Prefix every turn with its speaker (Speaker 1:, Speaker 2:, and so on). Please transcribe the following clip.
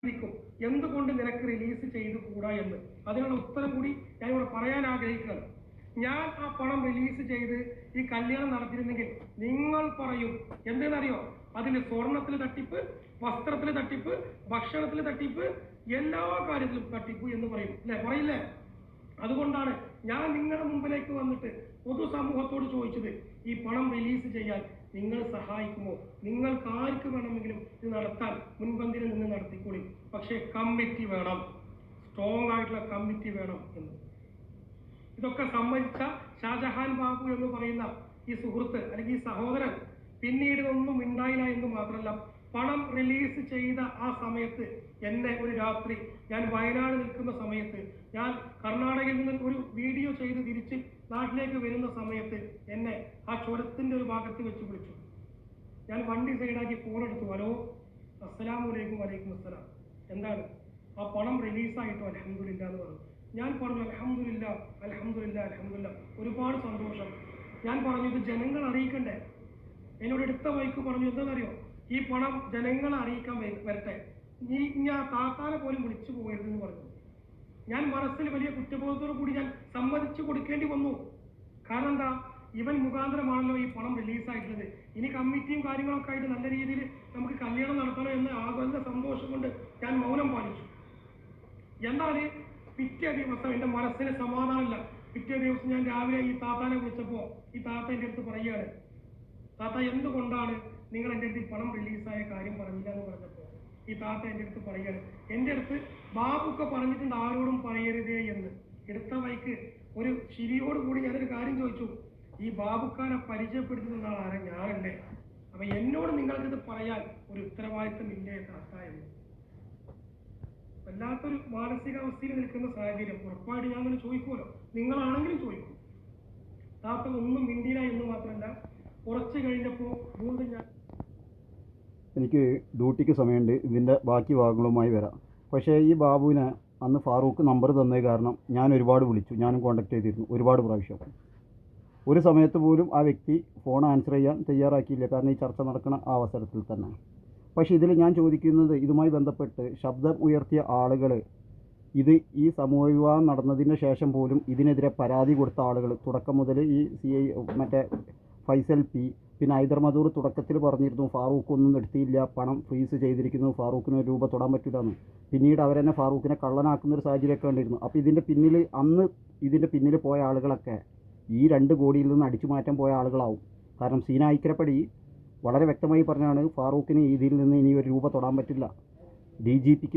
Speaker 1: എന്തുകൊണ്ട് നിനക്ക് റിലീസ് ചെയ്തു കൂടാ എന്ന് അതിനുള്ള ഉത്തരം കൂടി ഞാൻ ഇവിടെ പറയാൻ ആഗ്രഹിക്കുകയാണ്. ഞാൻ ആ പണം റിലീസ് ചെയ്ത് ഈ കല്യാണം നടത്തിയിരുന്നെങ്കിൽ നിങ്ങൾ പറയും എന്തെന്നറിയോ, അതിൽ സ്വർണത്തിൽ തട്ടിപ്പ്, വസ്ത്രത്തിൽ തട്ടിപ്പ്, ഭക്ഷണത്തിൽ തട്ടിപ്പ്, എല്ലാ കാര്യത്തിലും തട്ടിപ്പ് എന്ന് പറയും അല്ലെ, പറയില്ലേ? അതുകൊണ്ടാണ് ഞാൻ നിങ്ങളുടെ മുമ്പിലേക്ക് വന്നിട്ട് പൊതുസമൂഹത്തോട് ചോദിച്ചത്, ഈ പണം റിലീസ് ചെയ്യാൻ നിങ്ങൾ സഹായിക്കുമോ? നിങ്ങൾക്ക് ആർക്ക് വേണമെങ്കിലും ഇത് നടത്താൻ മുൻപന്തിയിൽ നിന്ന് നടത്തിക്കൂടി, പക്ഷേ കമ്മിറ്റി വേണം, സ്ട്രോങ് ആയിട്ടുള്ള കമ്മിറ്റി വേണം എന്ന്. ഇതൊക്കെ സമ്മതിച്ച ഷാജഹാൻ ബാബു എന്ന് പറയുന്ന ഈ സുഹൃത്ത് അല്ലെങ്കിൽ ഈ സഹോദരൻ പിന്നീട് ഒന്നും ഉണ്ടായില്ല എന്ന് മാത്രമല്ല, പണം റിലീസ് ചെയ്ത ആ സമയത്ത് എന്നെ ഒരു രാത്രി ഞാൻ വയനാട് നിൽക്കുന്ന സമയത്ത്, ഞാൻ കർണാടകയിൽ നിന്ന് ഒരു വീഡിയോ ചെയ്ത് തിരിച്ച് നാട്ടിലേക്ക് വരുന്ന സമയത്ത് എന്നെ ആ ചുരത്തിന്റെ ഒരു ഭാഗത്ത് വെച്ച് വിളിച്ചു. ഞാൻ വണ്ടി സൈഡാക്കി ഫോൺ എടുത്തു. ഹലോ, അസ്സലാമു അലൈക്കും. വലൈക്കും അസ്സലാം. എന്താണ്? ആ പണം റിലീസായിട്ടോ? അൽഹംദുലില്ലാ എന്ന് പറഞ്ഞു. ഞാൻ പറഞ്ഞു അൽഹംദുലില്ലാ അൽഹംദുലില്ലാ അൽഹംദുലില്ലാ, ഒരുപാട് സന്തോഷം. ഞാൻ പറഞ്ഞു ഇത് ജനങ്ങൾ അറിയിക്കണ്ടേ. എന്നോട് എടുത്ത വഴിക്ക് പറഞ്ഞു എന്താണെന്നറിയോ, ഈ പണം ജനങ്ങളെ അറിയിക്കാൻ വരട്ടെ, ഞാൻ താത്താനെ പോലും വിളിച്ചു പോകരുതെന്ന് പറഞ്ഞു. ഞാൻ മനസ്സിൽ വലിയ കുറ്റബോധത്തോടു കൂടി ഞാൻ സമ്മതിച്ചു കൊടുക്കേണ്ടി വന്നു. കാരണം എന്താ, ഇവൻ മുഖാന്തരമാണല്ലോ ഈ പണം റിലീസായിട്ടുള്ളത്. ഇനി കമ്മിറ്റിയും കാര്യങ്ങളൊക്കെ ആയിട്ട് നല്ല രീതിയിൽ നമുക്ക് കല്യാണം നടത്തണം എന്ന് ആകുന്ന സന്തോഷം കൊണ്ട് ഞാൻ മൗനം പാലിച്ചു. എന്നാൽ പിറ്റേ ദിവസം എൻ്റെ മനസ്സിന് സമാധാനമില്ല. പിറ്റേ ദിവസം ഞാൻ രാവിലെ ഈ താത്താനെ വിളിച്ചപ്പോൾ ഈ താത്ത എൻ്റെ അടുത്ത് പറയുകയാണ്, താത്ത എന്തുകൊണ്ടാണ് നിങ്ങൾ എൻ്റെ അടുത്ത് പണം റിലീസായ കാര്യം പറഞ്ഞില്ല എന്ന് പറഞ്ഞപ്പോൾ ഈ താത്ത എൻ്റെ അടുത്ത് പറയുകയാണ്, എൻ്റെ അടുത്ത് ബാബുക്കെ പറഞ്ഞിട്ടുണ്ട് ആരോടും പറയരുതേ എന്ന്. എടുത്ത വഴിക്ക് ഒരു ചിരിയോടുകൂടി ഞാനൊരു കാര്യം ചോദിച്ചു, ഈ ബാബുക്കാനെ പരിചയപ്പെടുത്തുന്ന ആളാണ് ഞാനല്ലേ, അപ്പൊ എന്നോട് നിങ്ങൾക്കിത് പറയാൻ ഒരു ഉത്തരവാദിത്തം ഇല്ലേ താത്ത എന്ന്. വല്ലാത്തൊരു മാനസികാവസ്ഥയിൽ നിൽക്കുന്ന സാഹചര്യം. ഉറപ്പായിട്ട് ഞാൻ അങ്ങനെ ചോദിക്കുമല്ലോ, നിങ്ങളാണെങ്കിലും ചോദിക്കും. താത്ത ഒന്നും മിണ്ടിയില്ല എന്ന് മാത്രമല്ല, കുറച്ച് കഴിഞ്ഞപ്പോൾ വീണ്ടും
Speaker 2: എനിക്ക് ഡ്യൂട്ടിക്ക് സമയമുണ്ട്, ഇതിൻ്റെ ബാക്കി ഭാഗങ്ങളുമായി വരാം. പക്ഷേ ഈ ബാബുവിനെ അന്ന് ഫാറൂഖ് നമ്പർ തന്നത് കാരണം ഞാൻ ഒരുപാട് വിളിച്ചു, ഞാനും കോൺടാക്ട് ചെയ്തിരുന്നു ഒരുപാട് പ്രാവശ്യം. ഒരു സമയത്ത് പോലും ആ വ്യക്തി ഫോൺ ആൻസർ ചെയ്യാൻ തയ്യാറാക്കിയില്ല, കാരണം ഈ ചർച്ച നടക്കുന്ന ആ അവസരത്തിൽ തന്നെ. പക്ഷേ ഇതിൽ ഞാൻ ചോദിക്കുന്നത്, ഇതുമായി ബന്ധപ്പെട്ട് ശബ്ദം ഉയർത്തിയ ആളുകൾ, ഇത് ഈ സമൂഹ വിവാഹം നടന്നതിന് ശേഷം പോലും ഇതിനെതിരെ പരാതി കൊടുത്ത ആളുകൾ, തുടക്കം മുതൽ ഈ CI മറ്റേ ഫൈസൽ P, പിന്നെ ഹൈദർ മധൂർ തുടക്കത്തിൽ പറഞ്ഞിരുന്നു ഫാറൂഖ് ഒന്നും എടുത്തിയില്ല, പണം ഫ്രീസ് ചെയ്തിരിക്കുന്നു, ഫാറൂഖിന് രൂപ തൊടാൻ പറ്റില്ലെന്ന്. പിന്നീട് അവരെന്നെ ഫാറൂഖിനെ കള്ളനാക്കുന്നൊരു സാഹചര്യമൊക്കെ ഉണ്ടായിരുന്നു. അപ്പോൾ ഇതിൻ്റെ പിന്നിൽ അന്ന് ഇതിൻ്റെ പിന്നിൽ പോയ ആളുകളൊക്കെ ഈ 2 കോടിയിൽ നിന്ന് അടിച്ചു മാറ്റാൻ പോയ ആളുകളാവും. കാരണം സീന ഐക്യരപ്പടി വളരെ വ്യക്തമായി പറഞ്ഞാണ്, ഫാറൂഖിന് ഇതിൽ നിന്ന് ഇനി ഒരു രൂപ തൊടാൻ പറ്റില്ല. DGPക്ക്